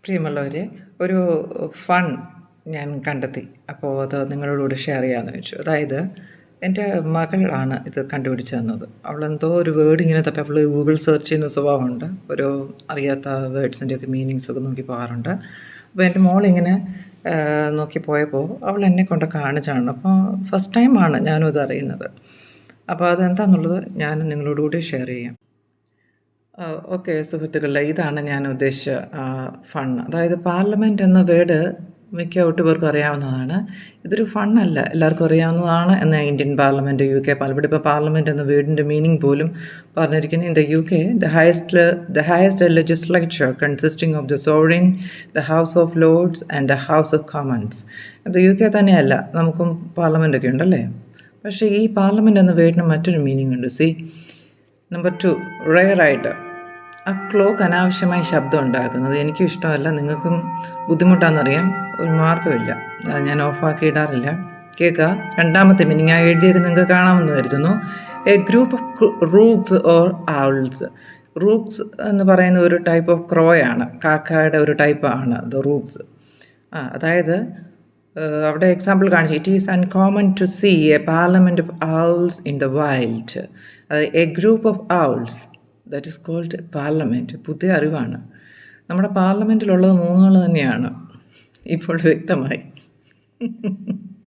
പ്രിയമുള്ളവരെ, ഒരു ഫൺ ഞാൻ കണ്ടെത്തി. അപ്പോൾ അത് നിങ്ങളോടുകൂടി ഷെയർ ചെയ്യാമെന്ന് വെച്ചു. അതായത് എൻ്റെ മകളാണ് ഇത് കണ്ടുപിടിച്ച് തന്നത്. അവളെന്തോ ഒരു വേർഡ് ഇങ്ങനെ തപ്പി, അവൾ ഗൂഗിൾ സെർച്ച് ചെയ്യുന്ന സ്വഭാവമുണ്ട്. ഒരു അറിയാത്ത വേർഡ്സിൻ്റെയൊക്കെ മീനിങ്സൊക്കെ നോക്കി പോകാറുണ്ട്. അപ്പോൾ എൻ്റെ മോളിങ്ങനെ നോക്കി പോയപ്പോൾ അവൾ എന്നെ കൊണ്ട് കാണിച്ചാണ്. അപ്പോൾ ഫസ്റ്റ് ടൈമാണ് ഞാനും ഇത് അറിയുന്നത്. അപ്പോൾ അതെന്താണെന്നുള്ളത് ഞാൻ നിങ്ങളോടുകൂടി ഷെയർ ചെയ്യാം. ഓക്കെ സുഹൃത്തുക്കളെ, ഇതാണ് ഞാൻ ഉദ്ദേശിച്ച ഫൺ. അതായത് പാർലമെൻറ്റ് എന്ന വേർഡ് മിക്ക ഒട്ടുപേർക്കും അറിയാവുന്നതാണ്. ഇതൊരു ഫണ്ണല്ല, എല്ലാവർക്കും അറിയാവുന്നതാണ്. എന്ന ഇന്ത്യൻ പാർലമെൻറ്റ്, UK പാർലമെൻറ്റ്, ഇപ്പോൾ പാർലമെൻറ്റ് എന്ന വേർഡിൻ്റെ മീനിങ് പോലും പറഞ്ഞിരിക്കുന്നത് in the UK the highest legislature consisting of the sovereign, the house of Lord's and the house of Commons. അത് UK തന്നെയല്ല, നമുക്കും പാർലമെൻറ്റൊക്കെ ഉണ്ടല്ലേ. പക്ഷേ ഈ പാർലമെൻറ്റ് എന്ന വേർഡിന് മറ്റൊരു മീനിങ് ഉണ്ട്. നമ്പർ 2, റെയറായിട്ട് ആ ക്ലോക്ക് അനാവശ്യമായി ശബ്ദം ഉണ്ടാക്കുന്നത് എനിക്കും ഇഷ്ടമല്ല, നിങ്ങൾക്കും ബുദ്ധിമുട്ടാണെന്നറിയാം. ഒരു മാർഗ്ഗമില്ല, അത് ഞാൻ ഓഫാക്കി ഇടാറില്ല. കേൾക്കുക. രണ്ടാമത്തെ മീനിങ് ആ എഴുതിയത് നിങ്ങൾക്ക് കാണാമെന്ന് കരുതുന്നു. A group of rooks or owls. Rooks എന്ന് പറയുന്ന ഒരു ടൈപ്പ് ഓഫ് ക്രോയാണ്, കാക്കയുടെ ഒരു ടൈപ്പാണ് ദ റൂക്സ്. അതായത് അവിടെ എക്സാമ്പിൾ കാണിച്ചു. It is uncommon to see a parliament of owls in the wild. A group of owls that is called parliament. പുതിയ അറിവാണ്. നമ്മുടെ പാർലമെൻറ്റിലുള്ളത് മൂങ്ങകൾ തന്നെയാണ്, ഇപ്പോൾ വ്യക്തമായി.